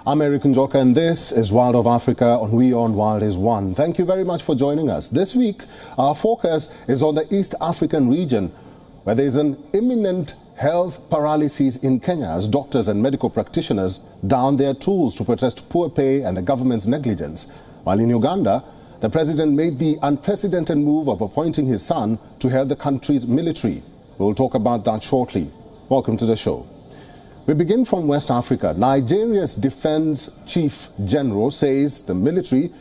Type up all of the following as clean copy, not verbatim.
I'm Eric Njoka, and this is World of Africa on WION World is One. Thank you very much for joining us. This week, our focus is on the East African region, where there is an imminent health paralysis in Kenya as doctors and medical practitioners down their tools to protest poor pay and the government's negligence. While in Uganda, the president made the unprecedented move of appointing his son to head the country's military. We'll talk about that shortly. Welcome to the show. We begin from West Africa. Nigeria's Defense Chief General says the military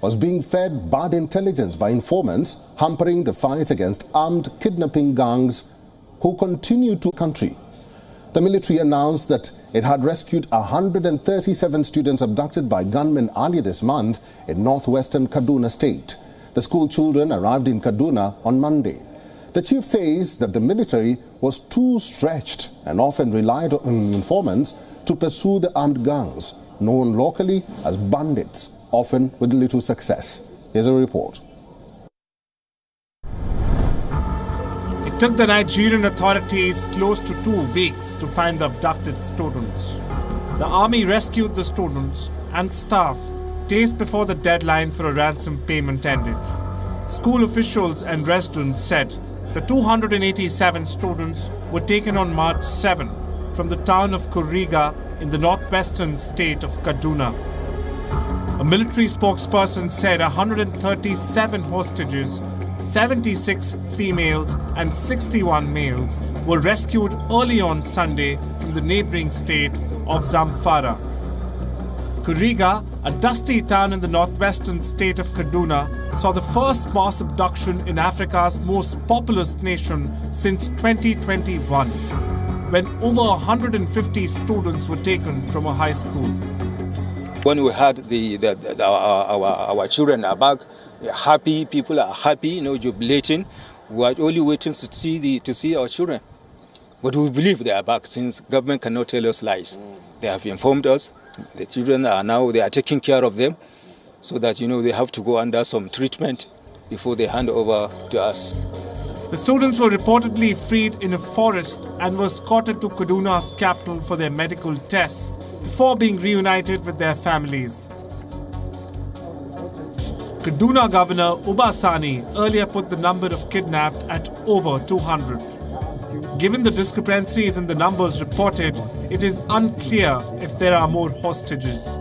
was being fed bad intelligence by informants, hampering the fight against armed kidnapping gangs who continue to the country. The military announced that it had rescued 137 students abducted by gunmen earlier this month in northwestern Kaduna State. The school children arrived in Kaduna on Monday. The chief says that the military was too stretched and often relied on informants to pursue the armed gangs, known locally as bandits, often with little success. Here's a report. It took the Nigerian authorities close to 2 weeks to find the abducted students. The army rescued the students and staff days before the deadline for a ransom payment ended. School officials and residents said the 287 students were taken on March 7 from the town of Kuriga in the northwestern state of Kaduna. A military spokesperson said 137 hostages, 76 females and 61 males, were rescued early on Sunday from the neighboring state of Zamfara. Kuriga, a dusty town in the northwestern state of Kaduna, saw the first mass abduction in Africa's most populous nation since 2021, when over 150 students were taken from a high school. When we had our children are back, happy, people are happy, jubilating. We are only waiting to see our children. But we believe they are back, since government cannot tell us lies. They have informed us. The children they are taking care of them, so that they have to go under some treatment before they hand over to us. The students were reportedly freed in a forest and were escorted to Kaduna's capital for their medical tests before being reunited with their families. Kaduna Governor Ubasani earlier put the number of kidnapped at over 200. Given the discrepancies in the numbers reported, it is unclear if there are more hostages.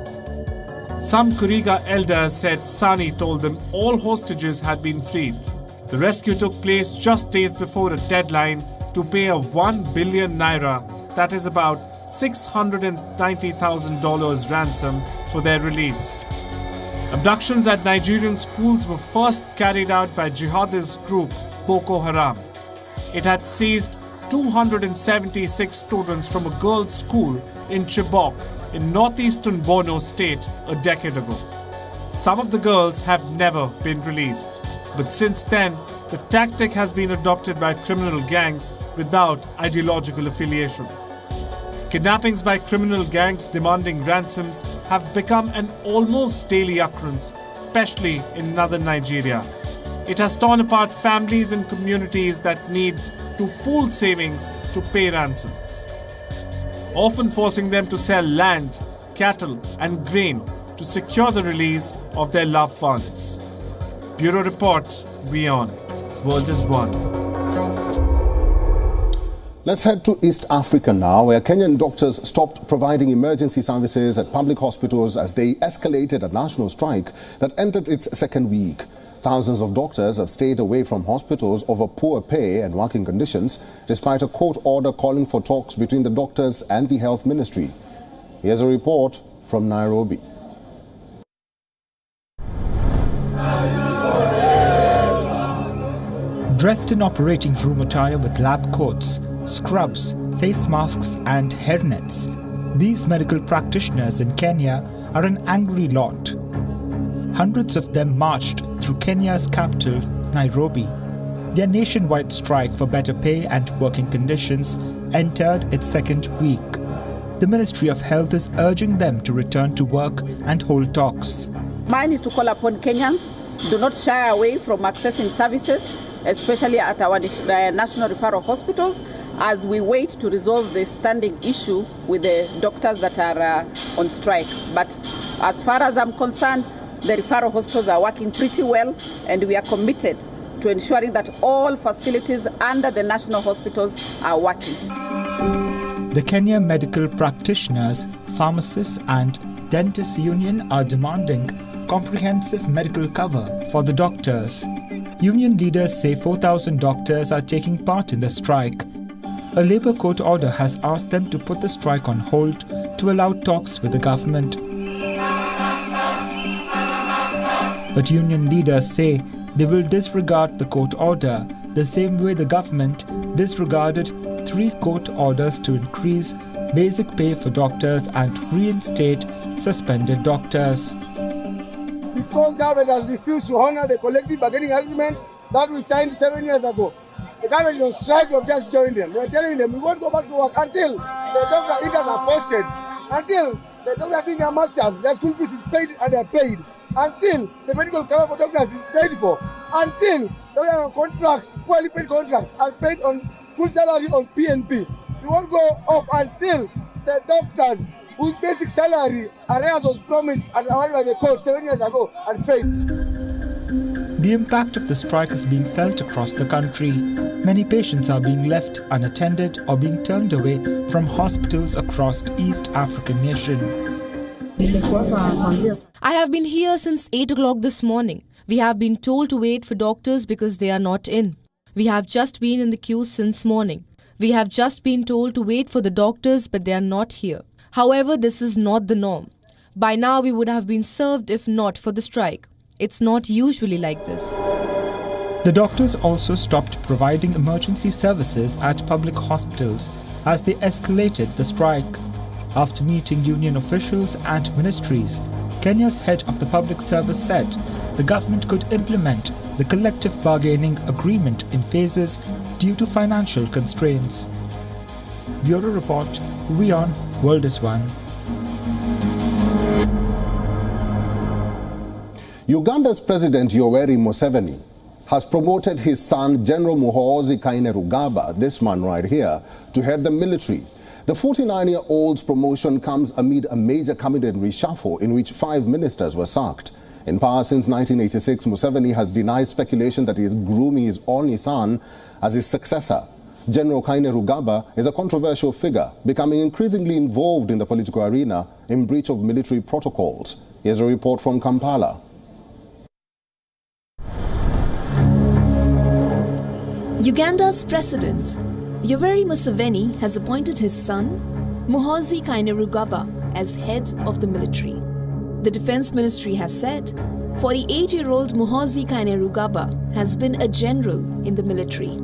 Some Kuriga elders said Sani told them all hostages had been freed. The rescue took place just days before a deadline to pay a 1 billion naira, that is about $690,000 ransom, for their release. Abductions at Nigerian schools were first carried out by jihadist group Boko Haram. It had seized 276 students from a girls' school in Chibok in northeastern Borno state a decade ago. Some of the girls have never been released, but since then, the tactic has been adopted by criminal gangs without ideological affiliation. Kidnappings by criminal gangs demanding ransoms have become an almost daily occurrence, especially in northern Nigeria. It has torn apart families and communities that need to pool savings to pay ransoms, often forcing them to sell land, cattle and grain to secure the release of their loved ones. Bureau Report, WION. World is One. Let's head to East Africa now, where Kenyan doctors stopped providing emergency services at public hospitals as they escalated a national strike that entered its second week. Thousands of doctors have stayed away from hospitals over poor pay and working conditions, despite a court order calling for talks between the doctors and the health ministry. Here's a report from Nairobi. Dressed in operating room attire with lab coats, scrubs, face masks and hairnets, these medical practitioners in Kenya are an angry lot. Hundreds of them marched through Kenya's capital, Nairobi. Their nationwide strike for better pay and working conditions entered its second week. The Ministry of Health is urging them to return to work and hold talks. Mine is to call upon Kenyans, do not shy away from accessing services. especially at our national referral hospitals, as we wait to resolve the standing issue with the doctors that are on strike. But as far as I'm concerned, the referral hospitals are working pretty well, and we are committed to ensuring that all facilities under the national hospitals are working. The Kenya Medical Practitioners, Pharmacists and Dentists Union are demanding comprehensive medical cover for the doctors. Union leaders say 4,000 doctors are taking part in the strike. A labour court order has asked them to put the strike on hold to allow talks with the government. But union leaders say they will disregard the court order the same way the government disregarded 3 court orders to increase basic pay for doctors and reinstate suspended doctors. Because government has refused to honor the collective bargaining agreement that we signed 7 years ago. The government is on strike, we have just joined them. We are telling them we won't go back to work until the doctor interns are posted, until the doctors are doing their masters, their school fees is paid and they are paid, until the medical cover for doctors is paid for, until doctors are on contracts, poorly paid contracts, are paid on full salary on PNP. We won't go off until the doctors whose basic salary arrears was promised and awarded by the court 7 years ago are paid. The impact of the strike is being felt across the country. Many patients are being left unattended or being turned away from hospitals across the East African nation. I have been here since 8 o'clock this morning. We have been told to wait for doctors because they are not in. We have just been in the queue since morning. We have just been told to wait for the doctors, but they are not here. However, this is not the norm. By now, we would have been served if not for the strike. It's not usually like this. The doctors also stopped providing emergency services at public hospitals as they escalated the strike. After meeting union officials and ministries, Kenya's head of the public service said the government could implement the collective bargaining agreement in phases due to financial constraints. Bureau Report, WION World is One. Uganda's President Yoweri Museveni has promoted his son General Muhoozi Kainerugaba, this man right here, to head the military. The 49-year-old's promotion comes amid a major cabinet reshuffle in which 5 ministers were sacked. In power since 1986, Museveni has denied speculation that he is grooming his only son as his successor. General Kainerugaba is a controversial figure, becoming increasingly involved in the political arena in breach of military protocols. Here's a report from Kampala. Uganda's President Yoweri Museveni has appointed his son, Muhoozi Kainerugaba, as head of the military. The Defense Ministry has said 48-year-old Muhoozi Kainerugaba has been a general in the military.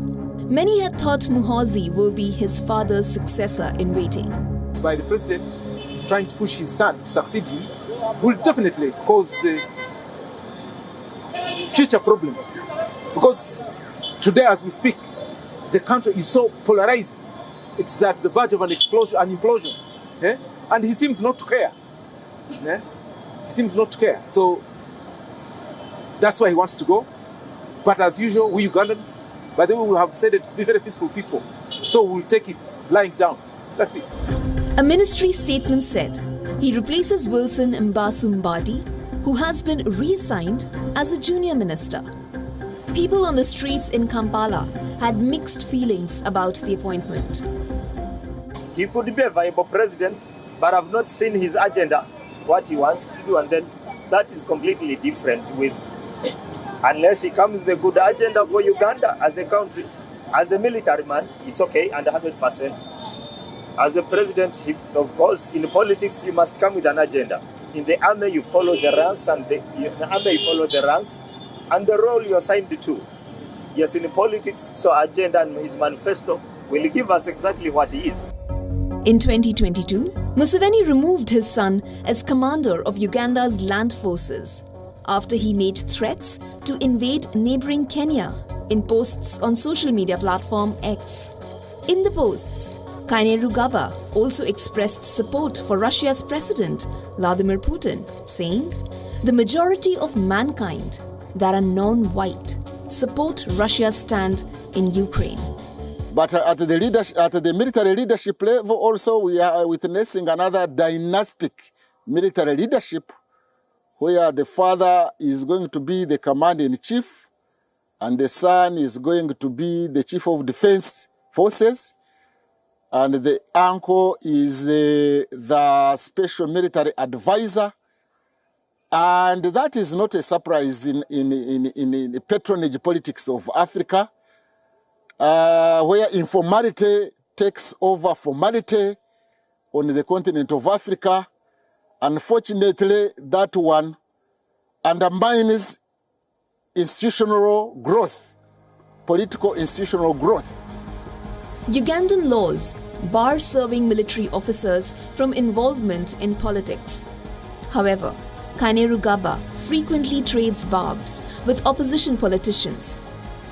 Many had thought Muhoozi will be his father's successor in waiting. By the president trying to push his son to succeed him will definitely cause future problems. Because today, as we speak, the country is so polarized. It's at the verge of an implosion. And he seems not to care. He seems not to care. So that's why he wants to go. But as usual, we Ugandans, by the way, we have decided to be very peaceful people. So we'll take it lying down. That's it. A ministry statement said he replaces Wilson Mbasu Mbadi, who has been reassigned as a junior minister. People on the streets in Kampala had mixed feelings about the appointment. He could be a viable president, but I've not seen his agenda, what he wants to do, and then that is completely different with, unless he comes with a good agenda for Uganda as a country. As a military man, it's okay, and 100%. As a president, of course, in politics, you must come with an agenda. In the army, you follow the ranks, and and the role you are assigned to. Yes, in politics, so agenda and his manifesto will give us exactly what he is. In 2022, Museveni removed his son as commander of Uganda's land forces after he made threats to invade neighboring Kenya in posts on social media platform X. In the posts, Kainerugaba also expressed support for Russia's president, Vladimir Putin, saying, "The majority of mankind that are non-white support Russia's stand in Ukraine. But at the military leadership level also, we are witnessing another dynastic military leadership where the father is going to be the commander-in-chief and the son is going to be the chief of defense forces, and the uncle is the special military advisor. And that is not a surprise in the patronage politics of Africa, where informality takes over formality on the continent of Africa. Unfortunately, that one undermines institutional growth, political institutional growth. Ugandan laws bar serving military officers from involvement in politics. However, Kainerugaba frequently trades barbs with opposition politicians.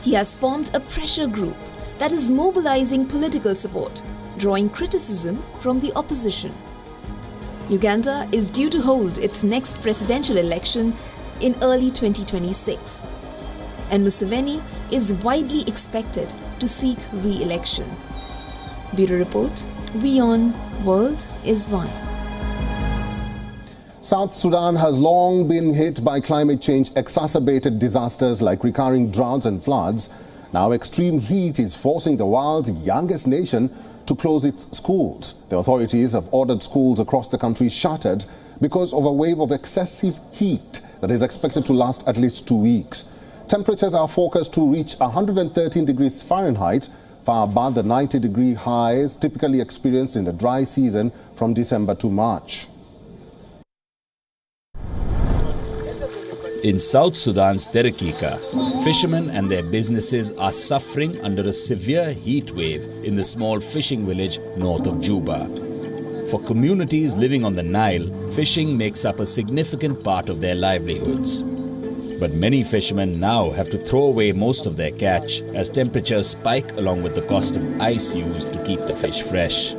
He has formed a pressure group that is mobilizing political support, drawing criticism from the opposition. Uganda is due to hold its next presidential election in early 2026, and Museveni is widely expected to seek re-election. Bureau Report, WION World is One. South Sudan has long been hit by climate change exacerbated disasters like recurring droughts and floods. Now extreme heat is forcing the world's youngest nation to close its schools. The authorities have ordered schools across the country shuttered because of a wave of excessive heat that is expected to last at least 2 weeks. Temperatures are forecast to reach 113 degrees Fahrenheit, far above the 90-degree highs typically experienced in the dry season from December to March. In South Sudan's Terekika, fishermen and their businesses are suffering under a severe heat wave in the small fishing village north of Juba. For communities living on the Nile, fishing makes up a significant part of their livelihoods. But many fishermen now have to throw away most of their catch as temperatures spike along with the cost of ice used to keep the fish fresh.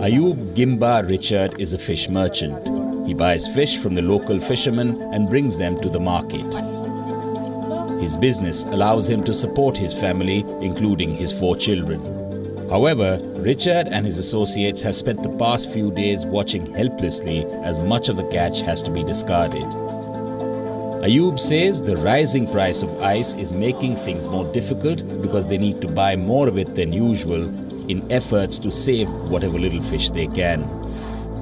Ayub Gimba Richard is a fish merchant. He buys fish from the local fishermen and brings them to the market. His business allows him to support his family, including his 4 children. However, Richard and his associates have spent the past few days watching helplessly as much of the catch has to be discarded. Ayub says the rising price of ice is making things more difficult because they need to buy more of it than usual in efforts to save whatever little fish they can.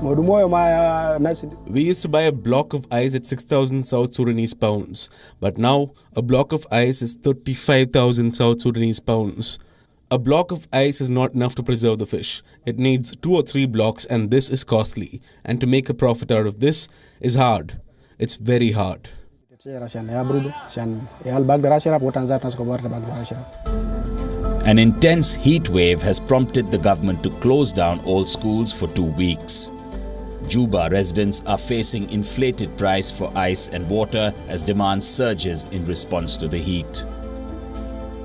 We used to buy a block of ice at 6,000 South Sudanese pounds, but now a block of ice is 35,000 South Sudanese pounds. A block of ice is not enough to preserve the fish. It needs 2 or 3 blocks, and this is costly. And to make a profit out of this is hard. It's very hard. An intense heat wave has prompted the government to close down all schools for 2 weeks. Juba residents are facing inflated price for ice and water as demand surges in response to the heat.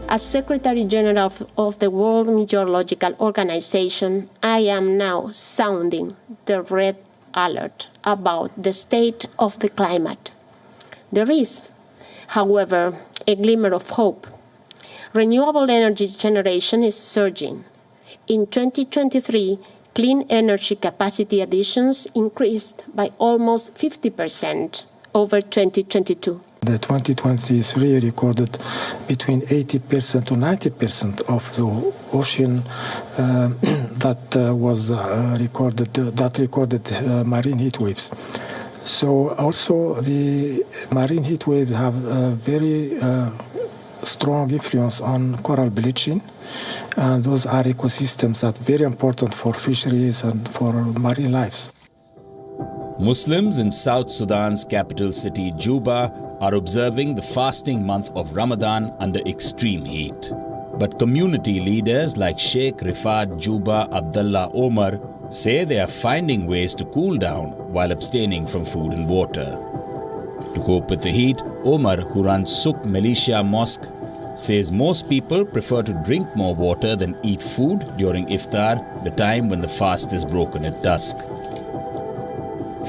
As Secretary General of the World Meteorological Organization, I am now sounding the red alert about the state of the climate. There is, however, a glimmer of hope. Renewable energy generation is surging. In 2023, clean energy capacity additions increased by almost 50% over 2022. The 2023 recorded between 80% to 90% of the ocean that recorded marine heat waves. So also the marine heat waves have a very strong influence on coral bleaching, and those are ecosystems that are very important for fisheries and for marine lives. Muslims in South Sudan's capital city Juba are observing the fasting month of Ramadan under extreme heat. But community leaders like Sheikh Rifat Juba Abdullah Omar say they are finding ways to cool down while abstaining from food and water. To cope with the heat, Omar, who runs Suk Militia Mosque, says most people prefer to drink more water than eat food during iftar, the time when the fast is broken at dusk.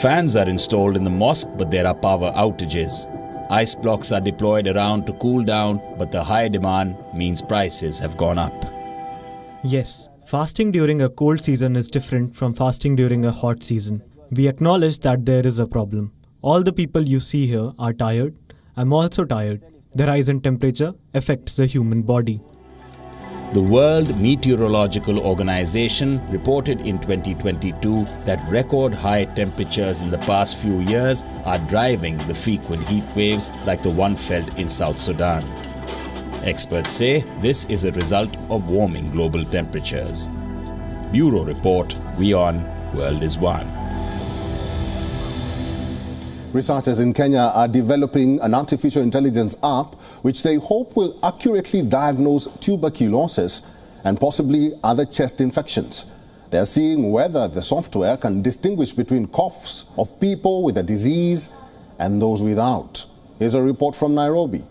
Fans are installed in the mosque, but there are power outages. Ice blocks are deployed around to cool down, but the high demand means prices have gone up. Yes, fasting during a cold season is different from fasting during a hot season. We acknowledge that there is a problem. All the people you see here are tired. I'm also tired. The rise in temperature affects the human body. The World Meteorological Organization reported in 2022 that record high temperatures in the past few years are driving the frequent heat waves like the one felt in South Sudan. Experts say this is a result of warming global temperatures. Bureau Report, WION World is One. Researchers in Kenya are developing an artificial intelligence app which they hope will accurately diagnose tuberculosis and possibly other chest infections. They are seeing whether the software can distinguish between coughs of people with the disease and those without. Here's a report from Nairobi.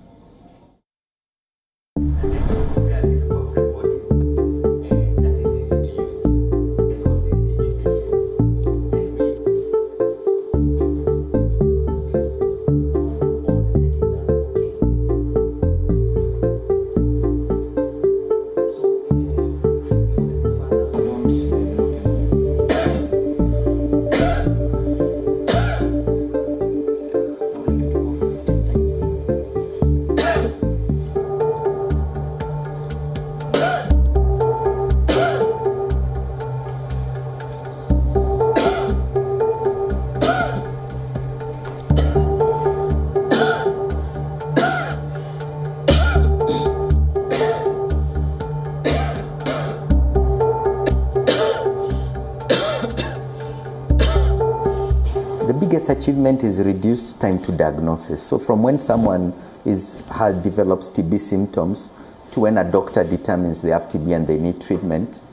Achievement is reduced time to diagnosis. So from when someone develops TB symptoms to when a doctor determines they have TB and they need treatment,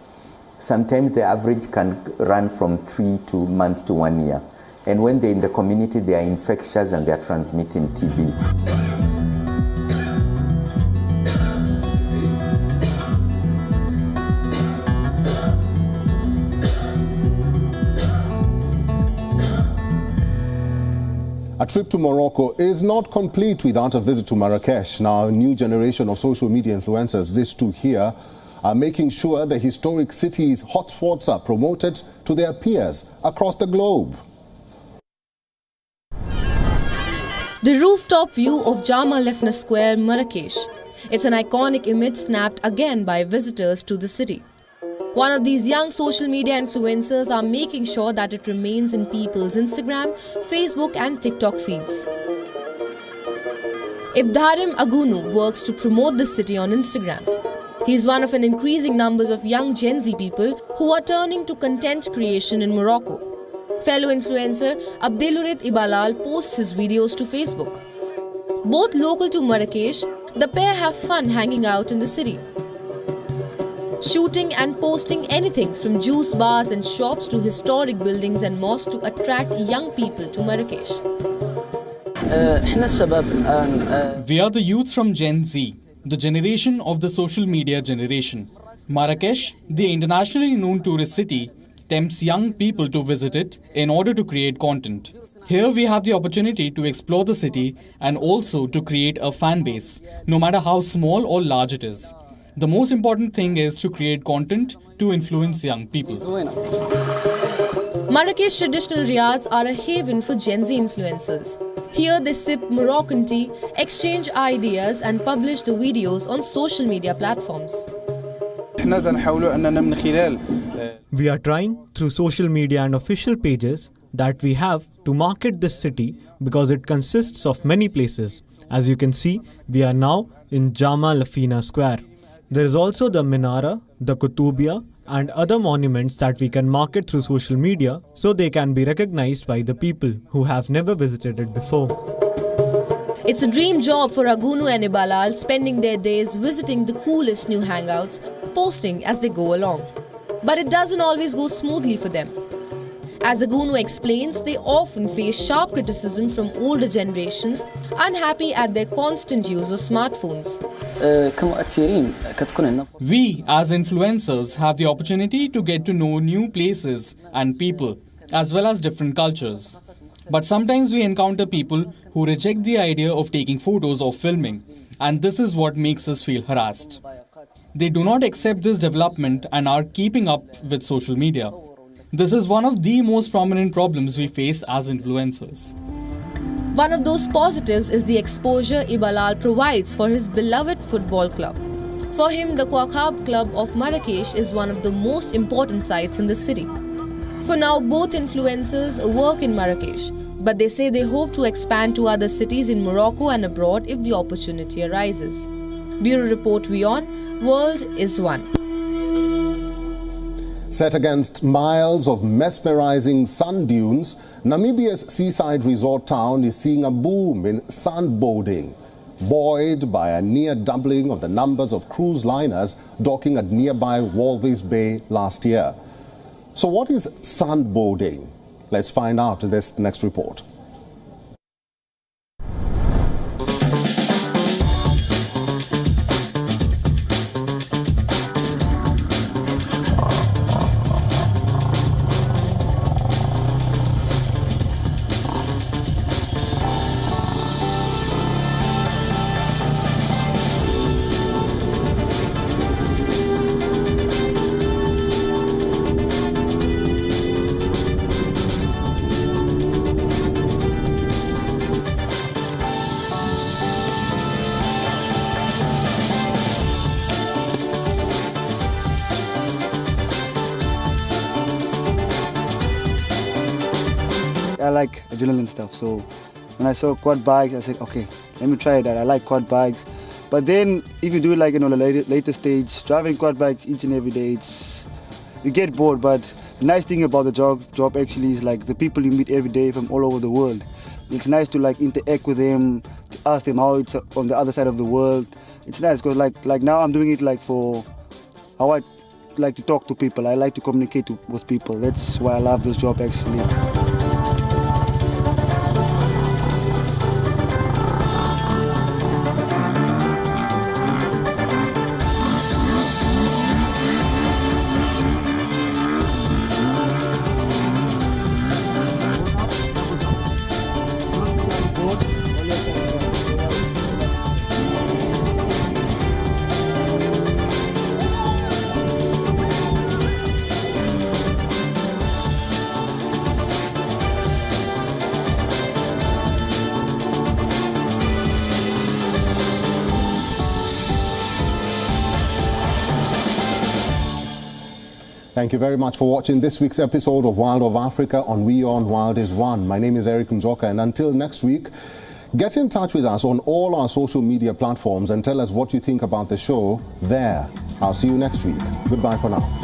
sometimes the average can run from 3 months to 1 year. And when they're in the community, they are infectious and they are transmitting TB. A trip to Morocco is not complete without a visit to Marrakesh. Now, a new generation of social media influencers, these two here, are making sure the historic city's hotspots are promoted to their peers across the globe. The rooftop view of Jama Lefna Square, Marrakesh. It's an iconic image snapped again by visitors to the city. One of these young social media influencers are making sure that it remains in people's Instagram, Facebook and TikTok feeds. Ibrahim Agunu works to promote the city on Instagram. He is one of an increasing numbers of young Gen Z people who are turning to content creation in Morocco. Fellow influencer Abdeluret Ibalal posts his videos to Facebook. Both local to Marrakesh, the pair have fun hanging out in the city, shooting and posting anything from juice bars and shops to historic buildings and mosques to attract young people to Marrakesh. We are the youth from Gen Z, the generation of the social media generation. Marrakesh, the internationally known tourist city, tempts young people to visit it in order to create content. Here we have the opportunity to explore the city and also to create a fan base, no matter how small or large it is. The most important thing is to create content to influence young people. Marrakesh traditional riads are a haven for Gen Z influencers. Here they sip Moroccan tea, exchange ideas and publish the videos on social media platforms. We are trying through social media and official pages that we have to market this city because it consists of many places. As you can see, we are now in Jama Lefna Square. There is also the Minara, the Kutubia and other monuments that we can market through social media so they can be recognized by the people who have never visited it before. It's a dream job for Agunu and Ibalal, spending their days visiting the coolest new hangouts, posting as they go along. But it doesn't always go smoothly for them. As Agunu explains, they often face sharp criticism from older generations, unhappy at their constant use of smartphones. We, as influencers, have the opportunity to get to know new places and people, as well as different cultures. But sometimes we encounter people who reject the idea of taking photos or filming, and this is what makes us feel harassed. They do not accept this development and are keeping up with social media. This is one of the most prominent problems we face as influencers. One of those positives is the exposure Ibalal provides for his beloved football club. For him, the Quakhab Club of Marrakesh is one of the most important sites in the city. For now, both influencers work in Marrakesh, but they say they hope to expand to other cities in Morocco and abroad if the opportunity arises. Bureau Report WION, World is One. Set against miles of mesmerizing sand dunes, Namibia's seaside resort town is seeing a boom in sandboarding, buoyed by a near doubling of the numbers of cruise liners docking at nearby Walvis Bay last year. So what is sandboarding? Let's find out in this next report. I like adrenaline stuff, so when I saw quad bikes, I said, okay, let me try that. I like quad bikes. But then if you do it like, the later stage, driving quad bikes each and every day, you get bored. But the nice thing about the job actually is like the people you meet every day from all over the world. It's nice to like interact with them, to ask them how it's on the other side of the world. It's nice because like now I'm doing it like for how I like to talk to people. I like to communicate with people. That's why I love this job actually. Thank you very much for watching this week's episode of Wild of Africa on WION Wild is One. My name is Eric Njoka, and until next week, get in touch with us on all our social media platforms and tell us what you think about the show there. I'll see you next week. Goodbye for now.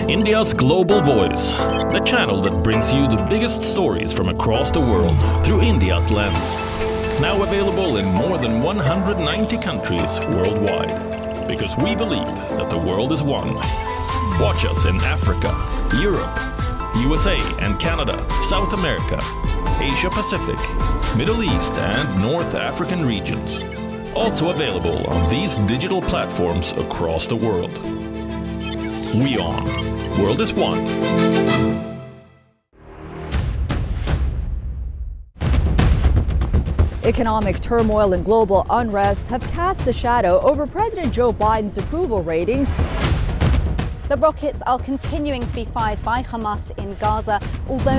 India's Global Voice, the channel that brings you the biggest stories from across the world through India's lens. Now available in more than 190 countries worldwide. Because we believe that the world is one. Watch us in Africa, Europe, USA and Canada, South America, Asia Pacific, Middle East and North African regions. Also available on these digital platforms across the world. WION. World is One. Economic turmoil and global unrest have cast a shadow over President Joe Biden's approval ratings. The rockets are continuing to be fired by Hamas in Gaza, although